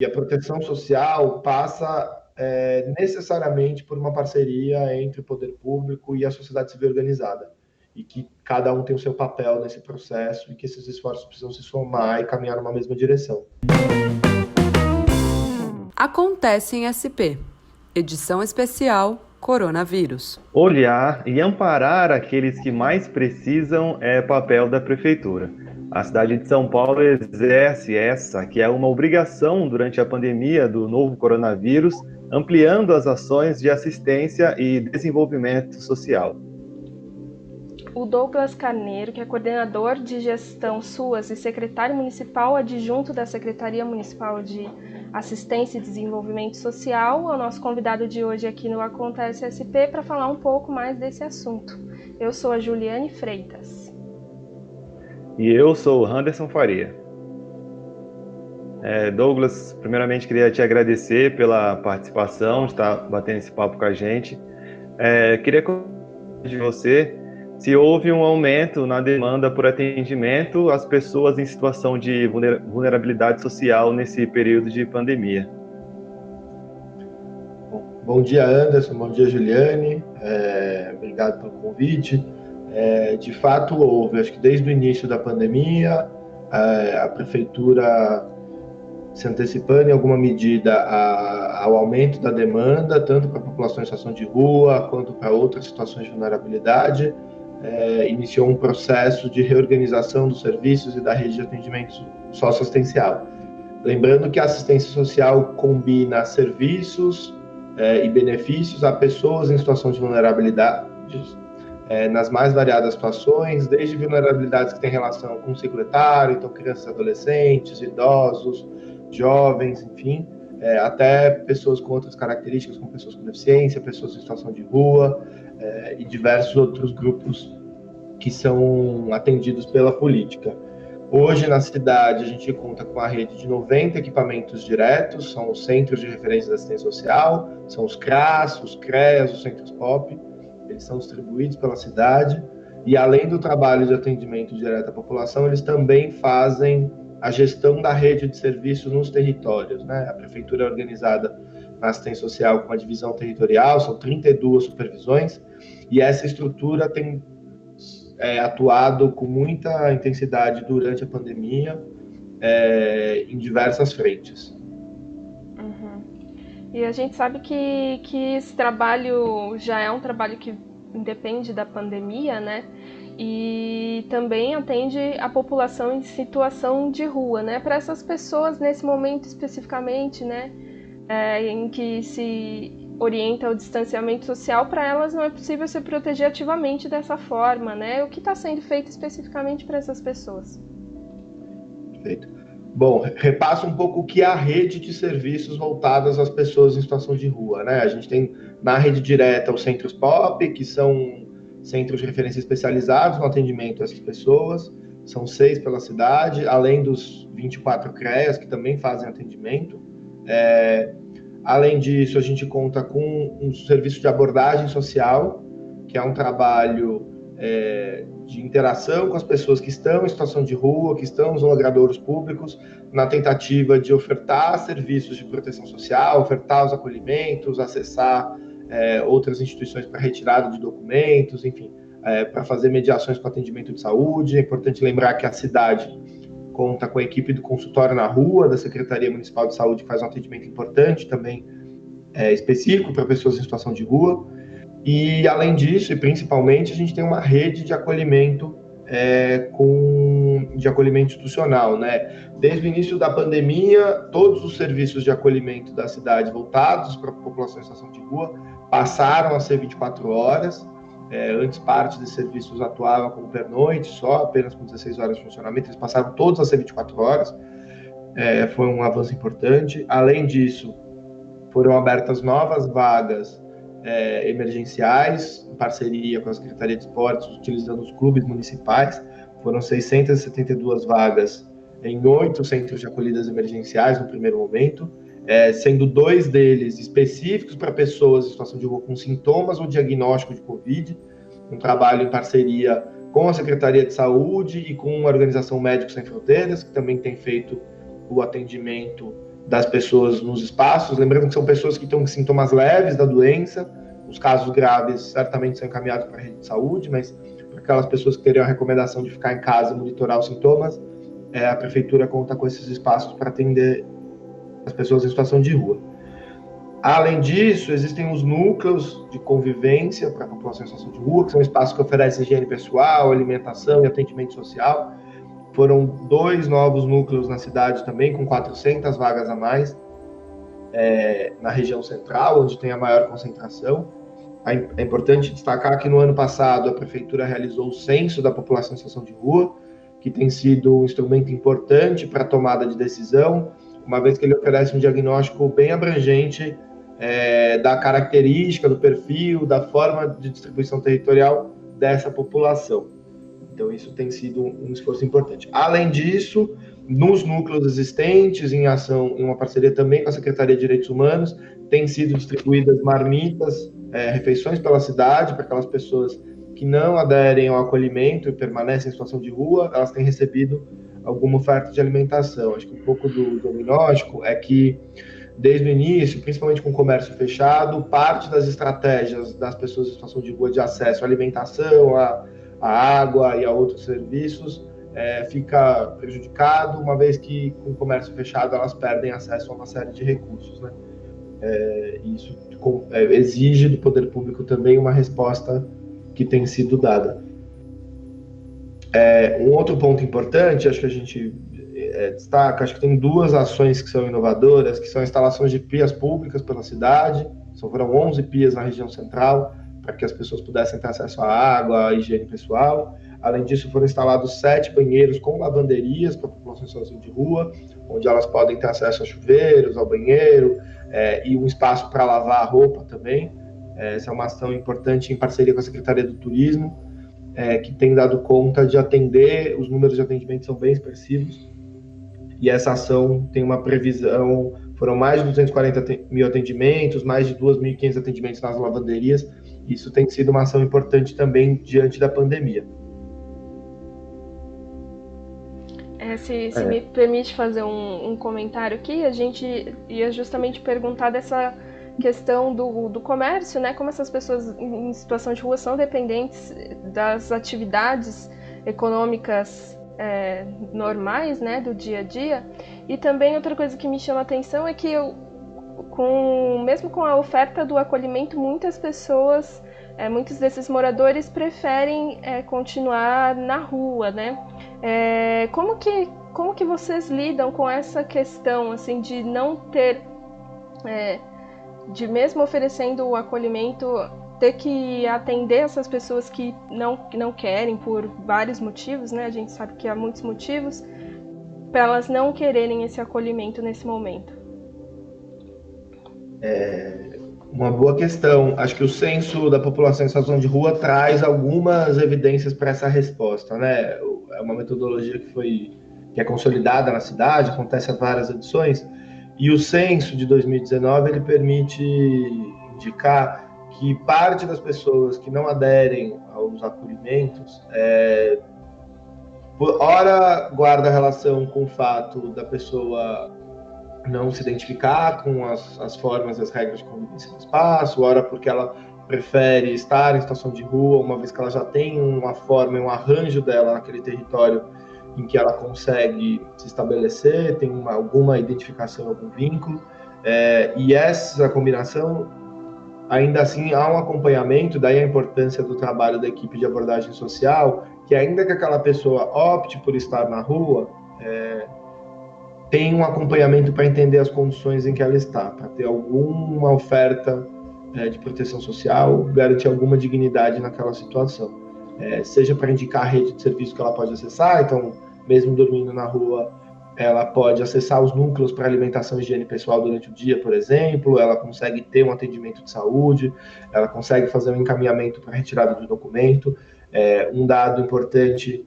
E a proteção social passa necessariamente por uma parceria entre o poder público e a sociedade civil organizada. E que cada um tem o seu papel nesse processo e que esses esforços precisam se somar e caminhar numa mesma direção. Acontece em SP. Edição especial Coronavírus. Olhar e amparar aqueles que mais precisam é papel da prefeitura. A cidade de São Paulo exerce essa, que é uma obrigação durante a pandemia do novo coronavírus, ampliando as ações de assistência e desenvolvimento social. O Douglas Carneiro, que é coordenador de gestão SUAS e secretário municipal adjunto da Secretaria Municipal de Assistência e Desenvolvimento Social, é o nosso convidado de hoje aqui no Acontece SP para falar um pouco mais desse assunto. Eu sou a Juliane Freitas. E eu sou o Anderson Faria. Douglas, primeiramente queria te agradecer pela participação, de estar batendo esse papo com a gente. Queria conhecer de você se houve um aumento na demanda por atendimento às pessoas em situação de vulnerabilidade social nesse período de pandemia. Bom dia, Anderson. Bom dia, Juliane. Obrigado pelo convite. De fato, houve, acho que desde o início da pandemia, a prefeitura se antecipando em alguma medida ao aumento da demanda, tanto para a população em situação de rua, quanto para outras situações de vulnerabilidade, iniciou um processo de reorganização dos serviços e da rede de atendimento socioassistencial. Lembrando que a assistência social combina serviços e benefícios a pessoas em situação de vulnerabilidade, nas mais variadas situações, desde vulnerabilidades que têm relação com o ciclo etário, então crianças, adolescentes, idosos, jovens, enfim, até pessoas com outras características, como pessoas com deficiência, pessoas em situação de rua, e diversos outros grupos que são atendidos pela política. Hoje, na cidade, a gente conta com a rede de 90 equipamentos diretos, são os Centros de Referência da Assistência Social, são os CRAS, os CREAS, os Centros POP, eles são distribuídos pela cidade, e além do trabalho de atendimento direto à população, eles também fazem a gestão da rede de serviços nos territórios, né? A prefeitura é organizada na assistência social com uma divisão territorial, são 32 supervisões, e essa estrutura tem atuado com muita intensidade durante a pandemia, em diversas frentes. Uhum. E a gente sabe que esse trabalho já é um trabalho que independe da pandemia, né? E também atende a população em situação de rua, né? Para essas pessoas, nesse momento especificamente, né? Em que se orienta o distanciamento social, para elas não é possível se proteger ativamente dessa forma, né? O que está sendo feito especificamente para essas pessoas? Perfeito. Bom, repassa um pouco o que é a rede de serviços voltadas às pessoas em situação de rua, né? A gente tem na rede direta os centros POP, que são centros de referência especializados no atendimento a essas pessoas, são 6 pela cidade, além dos 24 CREAs, que também fazem atendimento. Além disso, a gente conta com um serviço de abordagem social, que é um trabalho de interação com as pessoas que estão em situação de rua, que estão nos logradouros públicos, na tentativa de ofertar serviços de proteção social, ofertar os acolhimentos, acessar outras instituições para retirada de documentos, enfim, para fazer mediações com atendimento de saúde. É importante lembrar que a cidade conta com a equipe do consultório na rua, da Secretaria Municipal de Saúde, que faz um atendimento importante também, específico para pessoas em situação de rua. E, além disso, e principalmente, a gente tem uma rede de acolhimento, de acolhimento institucional, né? Desde o início da pandemia, todos os serviços de acolhimento da cidade voltados para a população em situação de rua passaram a ser 24 horas. Antes, parte desses serviços atuava como pernoite, só apenas com 16 horas de funcionamento, eles passaram todos a ser 24 horas. Foi um avanço importante. Além disso, foram abertas novas vagas emergenciais, em parceria com a Secretaria de Esportes, utilizando os clubes municipais. Foram 672 vagas em 8 centros de acolhidas emergenciais no primeiro momento, sendo 2 deles específicos para pessoas em situação de rua com sintomas ou diagnóstico de Covid, um trabalho em parceria com a Secretaria de Saúde e com a Organização Médicos Sem Fronteiras, que também tem feito o atendimento das pessoas nos espaços, lembrando que são pessoas que estão com sintomas leves da doença, os casos graves certamente são encaminhados para a rede de saúde, mas para aquelas pessoas que teriam a recomendação de ficar em casa e monitorar os sintomas, a prefeitura conta com esses espaços para atender as pessoas em situação de rua. Além disso, existem os núcleos de convivência para a população em situação de rua, que são espaços que oferecem higiene pessoal, alimentação e atendimento social. Foram 2 novos núcleos na cidade também, com 400 vagas a mais, na região central, onde tem a maior concentração. É importante destacar que no ano passado a prefeitura realizou o censo da população em situação de rua, que tem sido um instrumento importante para a tomada de decisão, uma vez que ele oferece um diagnóstico bem abrangente da característica, do perfil, da forma de distribuição territorial dessa população. Então, isso tem sido um esforço importante. Além disso, nos núcleos existentes, em ação, em uma parceria também com a Secretaria de Direitos Humanos, têm sido distribuídas marmitas, refeições pela cidade, para aquelas pessoas que não aderem ao acolhimento e permanecem em situação de rua, elas têm recebido alguma oferta de alimentação. Acho que um pouco do diagnóstico é que, desde o início, principalmente com o comércio fechado, parte das estratégias das pessoas em situação de rua de acesso à alimentação, à água e a outros serviços fica prejudicado, uma vez que com o comércio fechado elas perdem acesso a uma série de recursos, né? Isso exige do poder público também uma resposta que tem sido dada. Um outro ponto importante, acho que a gente destaca, acho que tem 2 ações que são inovadoras, que são instalações de pias públicas pela cidade. Foram 11 pias na região central, para que as pessoas pudessem ter acesso à água, à higiene pessoal. Além disso, foram instalados 7 banheiros com lavanderias para a população em situação de rua, onde elas podem ter acesso a chuveiros, ao banheiro, e um espaço para lavar a roupa também. Essa é uma ação importante em parceria com a Secretaria do Turismo, que tem dado conta de atender, os números de atendimento são bem expressivos, e essa ação tem uma previsão, foram mais de 240 mil atendimentos, mais de 2.500 atendimentos nas lavanderias. Isso tem sido uma ação importante também diante da pandemia. Se me permite fazer um comentário aqui, a gente ia justamente perguntar dessa questão do comércio, né? Como essas pessoas em situação de rua são dependentes das atividades econômicas normais, né, do dia a dia. E também outra coisa que me chama a atenção é que mesmo com a oferta do acolhimento, muitas pessoas, muitos desses moradores preferem continuar na rua, né? Como que vocês lidam com essa questão, assim, de não ter, de mesmo oferecendo o acolhimento, ter que atender essas pessoas que não querem por vários motivos, né? A gente sabe que há muitos motivos para elas não quererem esse acolhimento nesse momento. Uma boa questão. Acho que o censo da população em situação de rua traz algumas evidências para essa resposta, né? É uma metodologia que é consolidada na cidade, acontece há várias edições, e o censo de 2019 ele permite indicar que parte das pessoas que não aderem aos acolhimentos, ora guarda relação com o fato da pessoa não se identificar com as formas e as regras de convivência no espaço, ora porque ela prefere estar em situação de rua, uma vez que ela já tem uma forma e um arranjo dela naquele território em que ela consegue se estabelecer, tem alguma identificação, algum vínculo, e essa combinação, ainda assim, há um acompanhamento, daí a importância do trabalho da equipe de abordagem social, que ainda que aquela pessoa opte por estar na rua, tem um acompanhamento para entender as condições em que ela está, para ter alguma oferta de proteção social, garantir alguma dignidade naquela situação. Seja para indicar a rede de serviço que ela pode acessar, então, mesmo dormindo na rua, ela pode acessar os núcleos para alimentação e higiene pessoal durante o dia, por exemplo, ela consegue ter um atendimento de saúde, ela consegue fazer um encaminhamento para retirada do documento. Um dado importante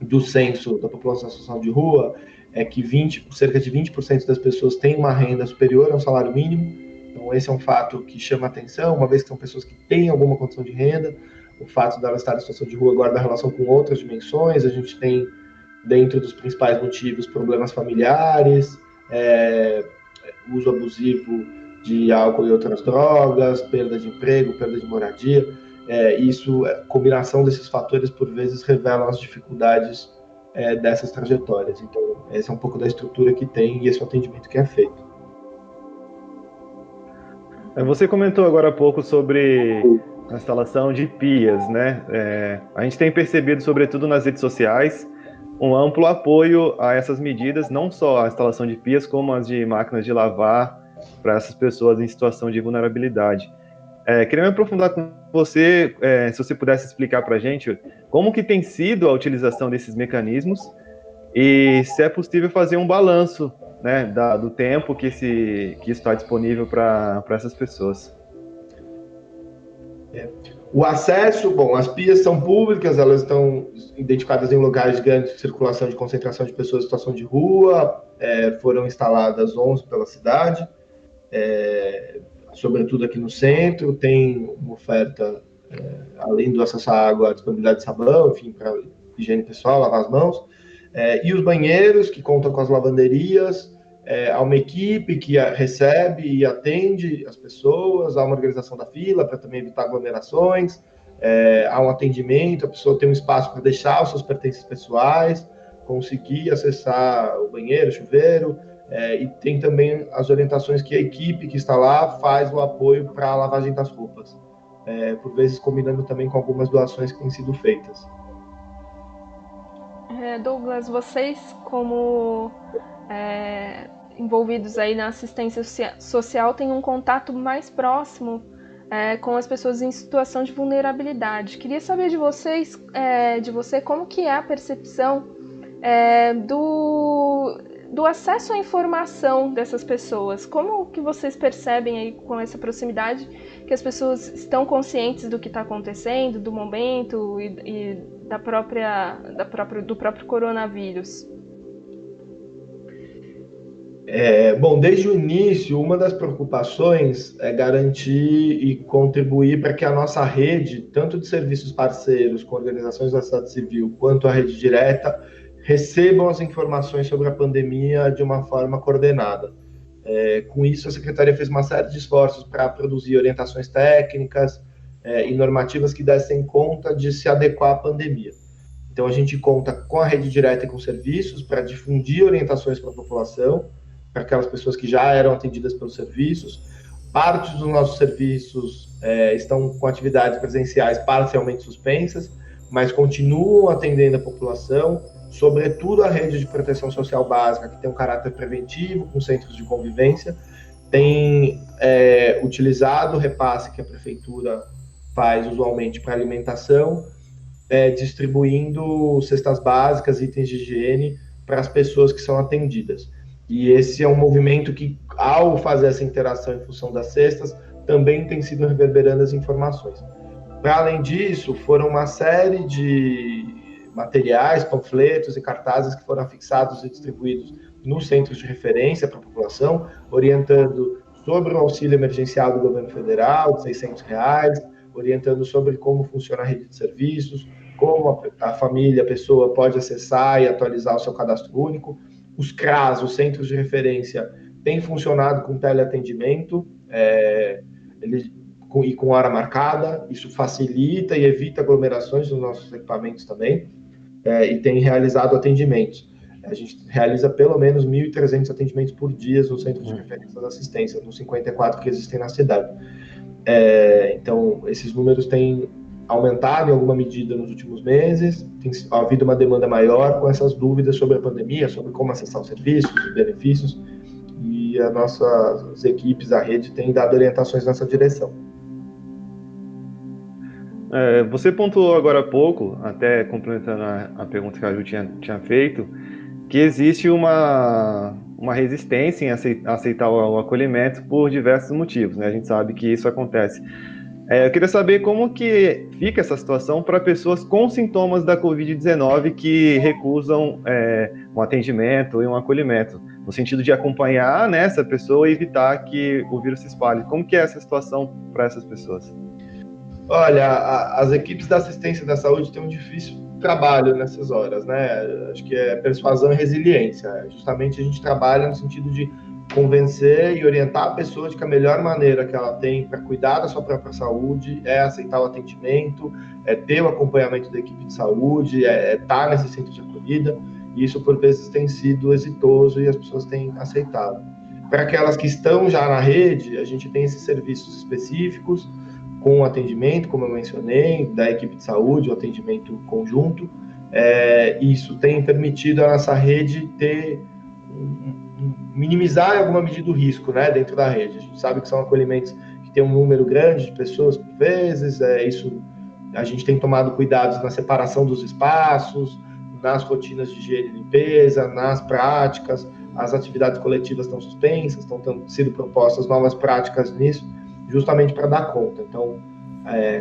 do censo da população em situação de rua é que cerca de 20% das pessoas têm uma renda superior ao salário mínimo. Então, esse é um fato que chama atenção, uma vez que são pessoas que têm alguma condição de renda. O fato dela estar em situação de rua guarda relação com outras dimensões. A gente tem, dentro dos principais motivos, problemas familiares, uso abusivo de álcool e outras drogas, perda de emprego, perda de moradia. Combinação desses fatores, por vezes, revelam as dificuldades dessas trajetórias. Então, essa é um pouco da estrutura que tem e esse é o atendimento que é feito. Você comentou agora há pouco sobre a instalação de pias, né? A gente tem percebido, sobretudo nas redes sociais, um amplo apoio a essas medidas, não só a instalação de pias, como as de máquinas de lavar para essas pessoas em situação de vulnerabilidade. Queria me aprofundar com você, se você pudesse explicar para a gente como que tem sido a utilização desses mecanismos e se é possível fazer um balanço, né, do tempo que está disponível para essas pessoas. O acesso, as pias são públicas, elas estão identificadas em locais de grande circulação de concentração de pessoas em situação de rua, foram instaladas 11 pela cidade, sobretudo aqui no centro, tem uma oferta, além do acesso à água, a disponibilidade de sabão, enfim, para higiene pessoal, lavar as mãos, e os banheiros, que contam com as lavanderias, há uma equipe que recebe e atende as pessoas, há uma organização da fila para também evitar aglomerações, há um atendimento, a pessoa tem um espaço para deixar os seus pertences pessoais, conseguir acessar o banheiro, o chuveiro, e tem também as orientações que a equipe que está lá faz o apoio para a lavagem das roupas, por vezes combinando também com algumas doações que têm sido feitas. Douglas, vocês como envolvidos aí na assistência social têm um contato mais próximo com as pessoas em situação de vulnerabilidade. Queria saber de você como que é a percepção do acesso à informação dessas pessoas. Como que vocês percebem aí com essa proximidade que as pessoas estão conscientes do que está acontecendo, do momento e do próprio coronavírus? Desde o início, uma das preocupações é garantir e contribuir para que a nossa rede, tanto de serviços parceiros com organizações da sociedade civil, quanto a rede direta, recebam as informações sobre a pandemia de uma forma coordenada. Com isso, a Secretaria fez uma série de esforços para produzir orientações técnicas e normativas que dessem conta de se adequar à pandemia. Então, a gente conta com a rede direta e com serviços para difundir orientações para a população, para aquelas pessoas que já eram atendidas pelos serviços. Parte dos nossos serviços estão com atividades presenciais parcialmente suspensas, mas continuam atendendo a população, sobretudo a rede de proteção social básica, que tem um caráter preventivo, com centros de convivência, tem utilizado o repasse que a prefeitura faz usualmente para alimentação, distribuindo cestas básicas, itens de higiene para as pessoas que são atendidas. E esse é um movimento que, ao fazer essa interação em função das cestas, também tem sido reverberando as informações. Para além disso, foram uma série de materiais, panfletos e cartazes que foram afixados e distribuídos nos centros de referência para a população, orientando sobre o auxílio emergencial do governo federal, de R$600, orientando sobre como funciona a rede de serviços, como a família, a pessoa pode acessar e atualizar o seu cadastro único. Os CRAS, os centros de referência, têm funcionado com teleatendimento e com hora marcada. Isso facilita e evita aglomerações nos nossos equipamentos também, e tem realizado atendimentos. A gente realiza pelo menos 1.300 atendimentos por dia nos centros de referência da assistência, nos 54 que existem na cidade. Então, esses números têm aumentado em alguma medida nos últimos meses, tem havido uma demanda maior com essas dúvidas sobre a pandemia, sobre como acessar os serviços, os benefícios, e as nossas equipes, a rede, têm dado orientações nessa direção. Você pontuou agora há pouco, até complementando a pergunta que a Ju tinha feito, que existe uma resistência em aceitar o acolhimento por diversos motivos, né? A gente sabe que isso acontece. Eu queria saber como que fica essa situação para pessoas com sintomas da Covid-19 que recusam um atendimento e um acolhimento, no sentido de acompanhar, né, essa pessoa e evitar que o vírus se espalhe. Como que é essa situação para essas pessoas? Olha, as equipes da assistência da saúde têm um difícil trabalho nessas horas, né? Acho que é persuasão e resiliência. Justamente a gente trabalha no sentido de convencer e orientar a pessoa de que a melhor maneira que ela tem para cuidar da sua própria saúde é aceitar o atendimento, é ter o acompanhamento da equipe de saúde, é estar nesse centro de acolhida, e isso por vezes tem sido exitoso e as pessoas têm aceitado. Para aquelas que estão já na rede, a gente tem esses serviços específicos, com atendimento, como eu mencionei, da equipe de saúde, o atendimento conjunto. Isso tem permitido a nossa rede ter minimizar em alguma medida o risco, né, dentro da rede. A gente sabe que são acolhimentos que tem um número grande de pessoas por vezes, isso a gente tem tomado cuidados na separação dos espaços, nas rotinas de higiene e limpeza, nas práticas, as atividades coletivas estão suspensas, estão sendo propostas novas práticas nisso, justamente para dar conta. Então,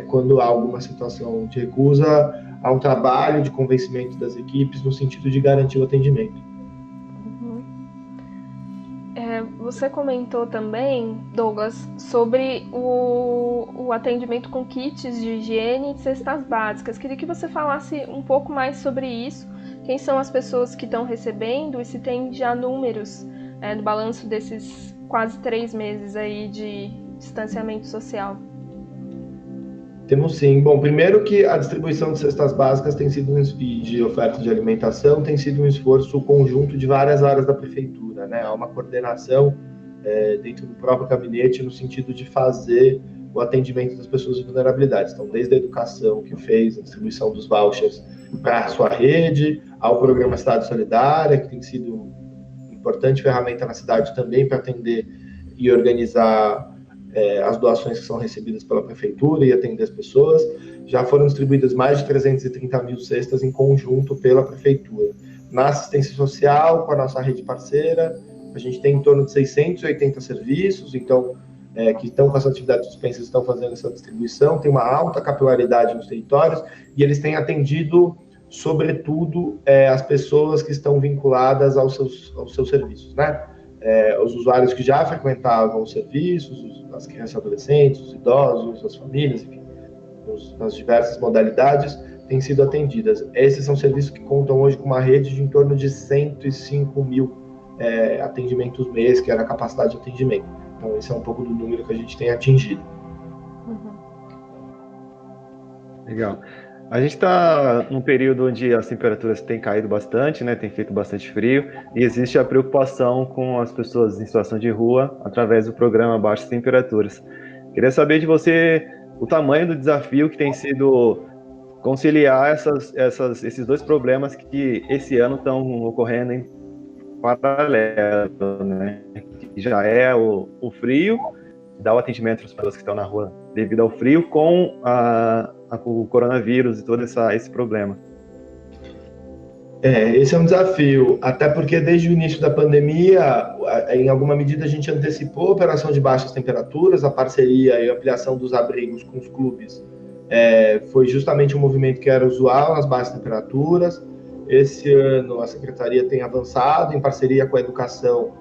quando há alguma situação de recusa, há um trabalho de convencimento das equipes no sentido de garantir o atendimento. Você comentou também, Douglas, sobre o atendimento com kits de higiene e cestas básicas. Queria que você falasse um pouco mais sobre isso. Quem são as pessoas que estão recebendo e se tem já números no balanço desses quase 3 meses aí de distanciamento social? Temos sim. Bom, primeiro que a distribuição de cestas básicas tem sido de oferta de alimentação, tem sido um esforço conjunto de várias áreas da prefeitura, né? Há uma coordenação dentro do próprio gabinete no sentido de fazer o atendimento das pessoas de vulnerabilidade. Então, desde a educação, que fez a distribuição dos vouchers para a sua rede, ao programa Cidade Solidária, que tem sido uma importante ferramenta na cidade também para atender e organizar as doações que são recebidas pela prefeitura e atender as pessoas. Já foram distribuídas mais de 330 mil cestas em conjunto pela prefeitura. Na assistência social, com a nossa rede parceira, a gente tem em torno de 680 serviços, então, que estão com essa atividade suspensa, estão fazendo essa distribuição, tem uma alta capilaridade nos territórios, e eles têm atendido, sobretudo, as pessoas que estão vinculadas aos seus serviços, né? Os usuários que já frequentavam os serviços, as crianças e adolescentes, os idosos, as famílias, enfim, nas diversas modalidades, têm sido atendidas. Esses são serviços que contam hoje com uma rede de em torno de 105 mil atendimentos mês, que era a capacidade de atendimento. Então, esse é um pouco do número que a gente tem atingido. Legal. A gente está num período onde as temperaturas têm caído bastante, né? Tem feito bastante frio, e existe a preocupação com as pessoas em situação de rua através do programa Baixas Temperaturas. Queria saber de você o tamanho do desafio que tem sido conciliar esses dois problemas que esse ano estão ocorrendo em paralelo, né? Que já é o frio, dar o atendimento às pessoas que estão na rua devido ao frio, com o coronavírus e todo esse problema. Esse é um desafio, até porque desde o início da pandemia, em alguma medida a gente antecipou a operação de baixas temperaturas, a parceria e a ampliação dos abrigos com os clubes foi justamente um movimento que era usual nas baixas temperaturas. Esse ano a Secretaria tem avançado em parceria com a educação.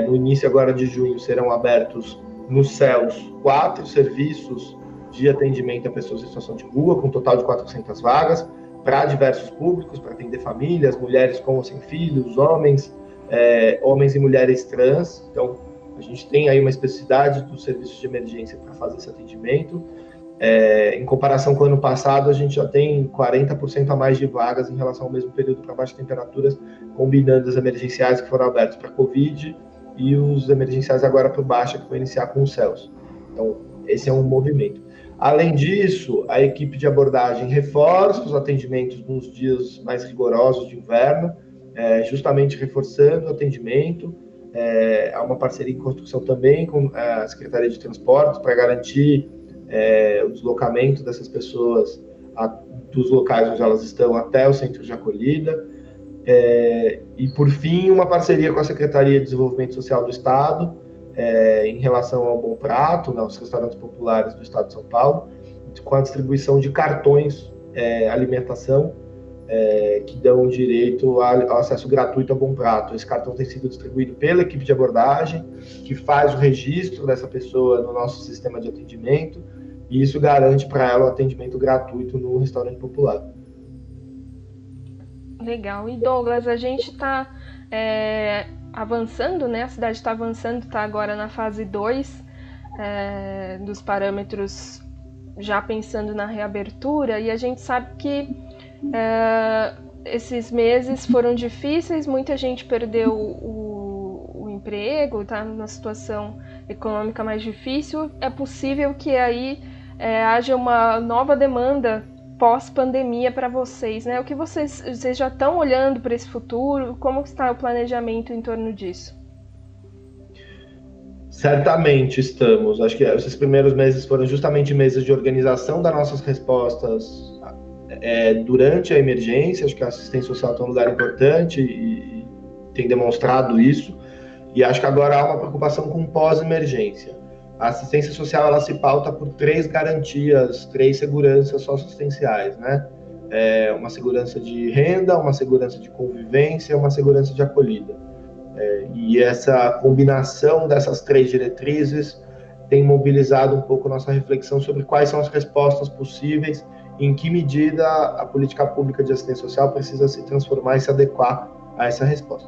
No início agora de junho serão abertos nos CELS 4 serviços de atendimento a pessoas em situação de rua, com um total de 400 vagas, para diversos públicos, para atender famílias, mulheres com ou sem filhos, homens e mulheres trans. Então, a gente tem aí uma especificidade dos serviços de emergência para fazer esse atendimento. Em comparação com o ano passado, a gente já tem 40% a mais de vagas em relação ao mesmo período para baixas temperaturas, combinando as emergenciais que foram abertas para Covid e os emergenciais agora por baixa, que vai iniciar com os CELS. Então, esse é um movimento. Além disso, a equipe de abordagem reforça os atendimentos nos dias mais rigorosos de inverno, justamente reforçando o atendimento. Há uma parceria em construção também com a Secretaria de Transportes para garantir o deslocamento dessas pessoas dos locais onde elas estão até o centro de acolhida. E, por fim, uma parceria com a Secretaria de Desenvolvimento Social do Estado, em relação ao Bom Prato, os restaurantes populares do Estado de São Paulo, com a distribuição de cartões alimentação que dão direito ao acesso gratuito ao Bom Prato. Esse cartão tem sido distribuído pela equipe de abordagem, que faz o registro dessa pessoa no nosso sistema de atendimento, e isso garante para ela o atendimento gratuito no restaurante popular. Legal. E Douglas, a gente está avançando, né? A cidade está avançando, está agora na fase 2 dos parâmetros, já pensando na reabertura, e a gente sabe que esses meses foram difíceis, muita gente perdeu o emprego, está numa situação econômica mais difícil. É possível que aí haja uma nova demanda pós-pandemia para vocês, né? O que vocês já estão olhando para esse futuro? Como está o planejamento em torno disso? Certamente estamos. Acho que esses primeiros meses foram justamente meses de organização das nossas respostas durante a emergência. Acho que a assistência social está um lugar importante e tem demonstrado isso. E acho que agora há uma preocupação com pós-emergência. A assistência social ela se pauta por 3 garantias, 3 seguranças socioassistenciais, né? Uma segurança de renda, uma segurança de convivência, uma segurança de acolhida. E essa combinação dessas 3 diretrizes tem mobilizado um pouco nossa reflexão sobre quais são as respostas possíveis e em que medida a política pública de assistência social precisa se transformar e se adequar a essa resposta.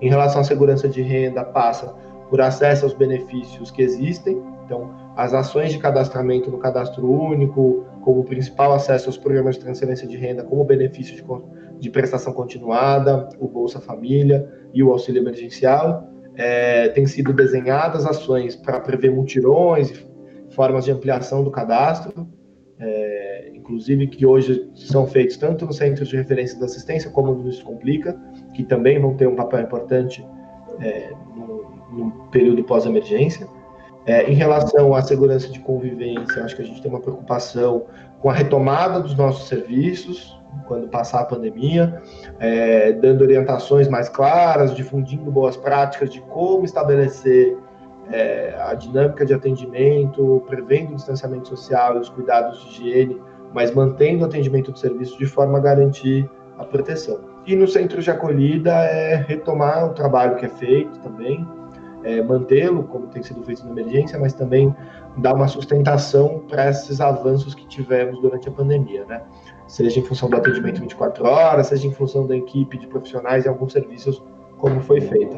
Em relação à segurança de renda, passa por acesso aos benefícios que existem, então as ações de cadastramento no cadastro único, como principal acesso aos programas de transferência de renda, como benefício de prestação continuada, o Bolsa Família e o auxílio emergencial. Têm sido desenhadas ações para prever mutirões e formas de ampliação do cadastro, inclusive que hoje são feitos tanto nos centros de referência da assistência como no Descomplica, que também vão ter um papel importante no período pós-emergência. Em relação à segurança de convivência, acho que a gente tem uma preocupação com a retomada dos nossos serviços, quando passar a pandemia, dando orientações mais claras, difundindo boas práticas de como estabelecer a dinâmica de atendimento, prevendo o distanciamento social e os cuidados de higiene, mas mantendo o atendimento do serviço de forma a garantir a proteção. E no centro de acolhida retomar o trabalho que é feito também, mantê-lo, como tem sido feito na emergência, mas também dar uma sustentação para esses avanços que tivemos durante a pandemia, né? Seja em função do atendimento 24 horas, seja em função da equipe de profissionais em alguns serviços, como foi feita.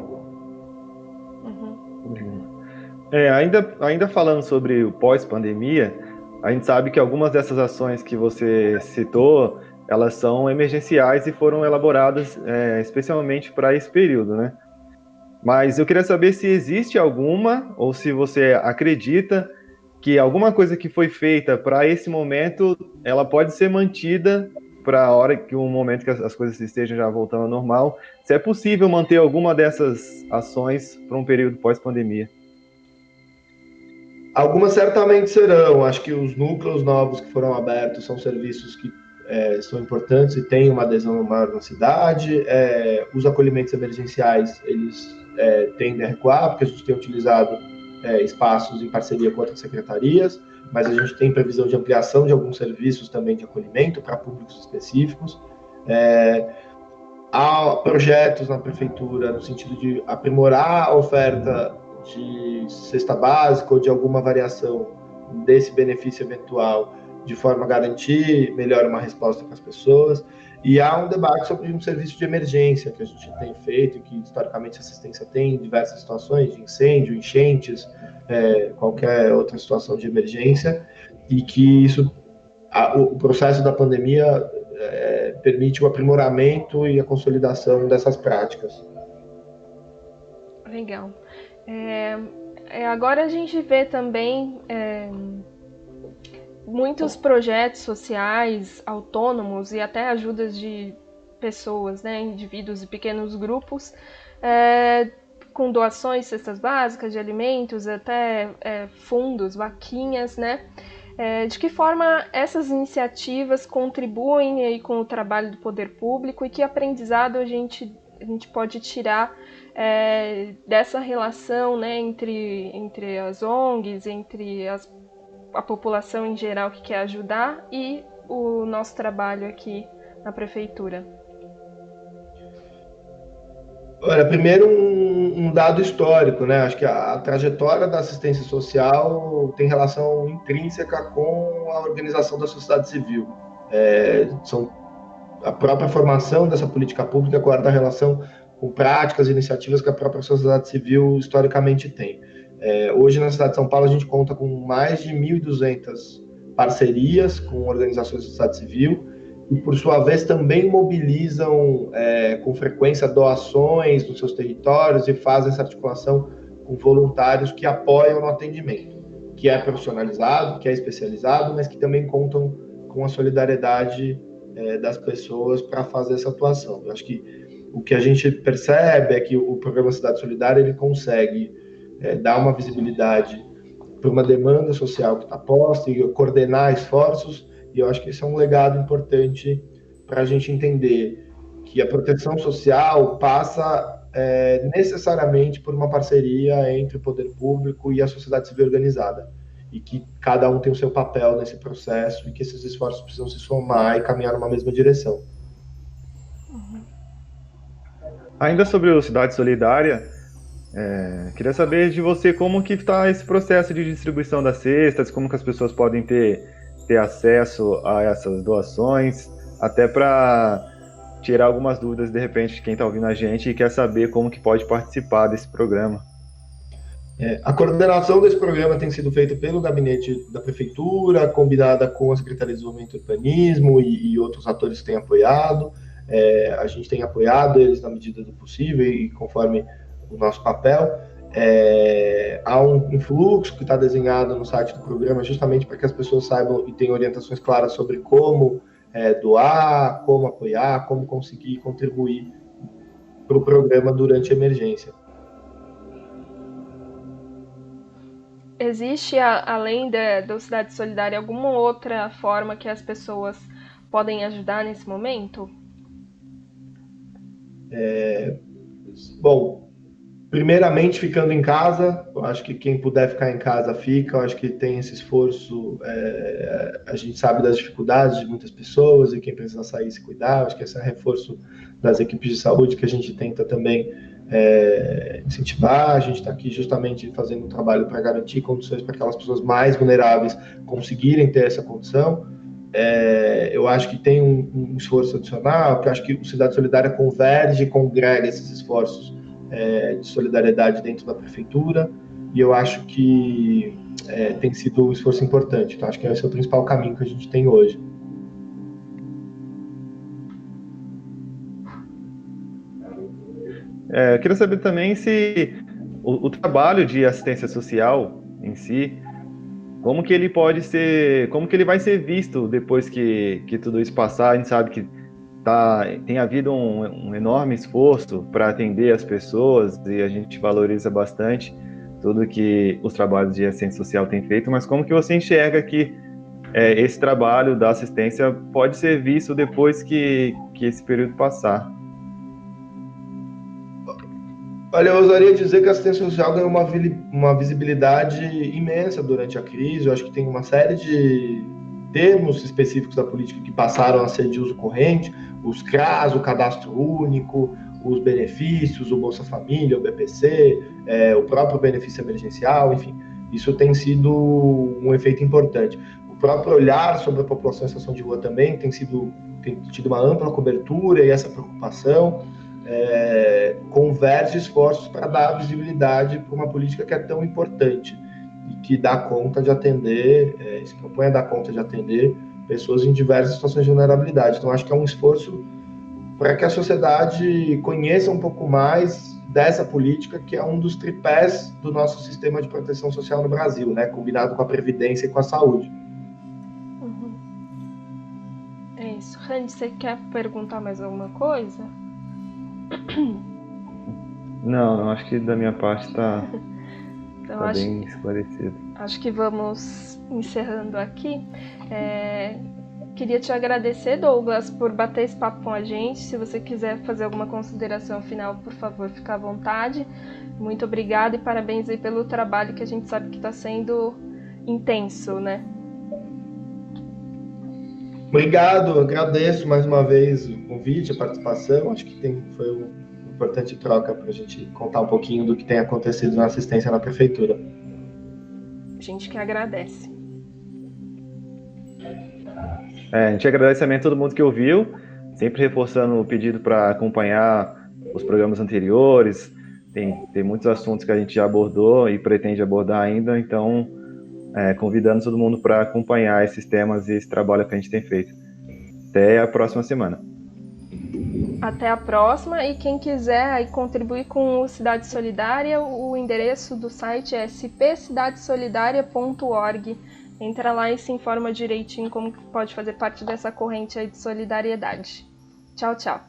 Ainda falando sobre o pós-pandemia, a gente sabe que algumas dessas ações que você citou, elas são emergenciais e foram elaboradas especialmente para esse período, né? Mas eu queria saber se existe alguma, ou se você acredita que alguma coisa que foi feita para esse momento, ela pode ser mantida para a hora que o momento que as coisas estejam já voltando ao normal, se é possível manter alguma dessas ações para um período pós-pandemia. Algumas certamente serão. Acho que os núcleos novos que foram abertos são serviços que são importantes e têm uma adesão maior na cidade. Os acolhimentos emergenciais, eles tendem a recuar, porque a gente tem utilizado espaços em parceria com outras secretarias, mas a gente tem previsão de ampliação de alguns serviços também de acolhimento para públicos específicos. Há projetos na prefeitura no sentido de aprimorar a oferta de cesta básica ou de alguma variação desse benefício eventual, de forma a garantir melhor uma resposta para as pessoas. E há um debate sobre um serviço de emergência que a gente tem feito, que historicamente a assistência tem em diversas situações, de incêndio, enchentes, qualquer outra situação de emergência, e que o processo da pandemia permite o aprimoramento e a consolidação dessas práticas. Legal. Agora a gente vê também muitos projetos sociais autônomos e até ajudas de pessoas, né, indivíduos e pequenos grupos, com doações, cestas básicas de alimentos, até fundos, vaquinhas, né? De que forma essas iniciativas contribuem aí com o trabalho do poder público e que aprendizado a gente pode tirar dessa relação, né, entre as ONGs, entre a população em geral que quer ajudar e o nosso trabalho aqui na prefeitura? Olha, primeiro um dado histórico, né? Acho que a trajetória da assistência social tem relação intrínseca com a organização da sociedade civil. São a própria formação dessa política pública guarda relação com práticas e iniciativas que a própria sociedade civil historicamente tem. Hoje, na cidade de São Paulo, a gente conta com mais de 1.200 parcerias com organizações da sociedade civil e, por sua vez, também mobilizam com frequência doações nos seus territórios e fazem essa articulação com voluntários que apoiam no atendimento, que é profissionalizado, que é especializado, mas que também contam com a solidariedade das pessoas para fazer essa atuação. Eu acho que o que a gente percebe é que o programa Cidade Solidária ele consegue dar uma visibilidade para uma demanda social que está posta e coordenar esforços, e eu acho que isso é um legado importante para a gente entender que a proteção social passa necessariamente por uma parceria entre o poder público e a sociedade civil organizada, e que cada um tem o seu papel nesse processo e que esses esforços precisam se somar e caminhar numa mesma direção. Ainda sobre o Cidade Solidária, queria saber de você como que está esse processo de distribuição das cestas, como que as pessoas podem ter acesso a essas doações, até para tirar algumas dúvidas, de repente, de quem está ouvindo a gente e quer saber como que pode participar desse programa. A coordenação desse programa tem sido feita pelo gabinete da prefeitura, combinada com a Secretaria de Desenvolvimento e Urbanismo e outros atores que têm apoiado. A gente tem apoiado eles na medida do possível e conforme o nosso papel. Há um fluxo que está desenhado no site do programa justamente para que as pessoas saibam e tenham orientações claras sobre como doar, como apoiar, como conseguir contribuir para o programa durante a emergência. Existe, além do Cidade Solidária, alguma outra forma que as pessoas podem ajudar nesse momento? Bom, primeiramente ficando em casa, eu acho que quem puder ficar em casa fica, eu acho que tem esse esforço, a gente sabe das dificuldades de muitas pessoas e quem precisa sair se cuidar, eu acho que esse é reforço das equipes de saúde que a gente tenta também incentivar. A gente está aqui justamente fazendo um trabalho para garantir condições para aquelas pessoas mais vulneráveis conseguirem ter essa condição. Eu acho que tem um esforço adicional, que eu acho que o Cidade Solidária converge e congrega esses esforços de solidariedade dentro da prefeitura, e eu acho que tem sido um esforço importante. Então, acho que esse é o principal caminho que a gente tem hoje. Eu queria saber também se o trabalho de assistência social em si, como que ele vai ser visto depois que tudo isso passar. A gente sabe que tem havido um enorme esforço para atender as pessoas e a gente valoriza bastante tudo que os trabalhos de assistência social têm feito, mas como que você enxerga que esse trabalho da assistência pode ser visto depois que esse período passar? Olha, eu ousaria dizer que a assistência social ganhou uma visibilidade imensa durante a crise. Eu acho que tem uma série de termos específicos da política que passaram a ser de uso corrente, os CRAS, o Cadastro Único, os benefícios, o Bolsa Família, o BPC, o próprio benefício emergencial, enfim, isso tem sido um efeito importante. O próprio olhar sobre a população em situação de rua também tem tido uma ampla cobertura, e essa preocupação converge esforços para dar visibilidade para uma política que é tão importante e que dá conta de atender, se propõe a dar conta de atender pessoas em diversas situações de vulnerabilidade. Então, acho que é um esforço para que a sociedade conheça um pouco mais dessa política, que é um dos tripés do nosso sistema de proteção social no Brasil, né? Combinado com a Previdência e com a saúde. Uhum. É isso. Randy, você quer perguntar mais alguma coisa? Não, acho que da minha parte está então, bem esclarecido. Acho que vamos encerrando aqui. Queria te agradecer, Douglas, por bater esse papo com a gente. Se você quiser fazer alguma consideração final, por favor, fique à vontade. Muito obrigada e parabéns aí pelo trabalho, que a gente sabe que está sendo intenso, né? Obrigado, agradeço mais uma vez o convite, a participação. Acho que foi uma importante troca para a gente contar um pouquinho do que tem acontecido na assistência na prefeitura. A gente que agradece. A gente agradece também a todo mundo que ouviu. sempre reforçando o pedido para acompanhar os programas anteriores. Tem muitos assuntos que a gente já abordou e pretende abordar ainda, então convidando todo mundo para acompanhar esses temas e esse trabalho que a gente tem feito. Até a próxima semana. Até a próxima, e quem quiser aí contribuir com o Cidade Solidária, o endereço do site é spcidadesolidaria.org. Entra lá e se informa direitinho como pode fazer parte dessa corrente aí de solidariedade. Tchau, tchau.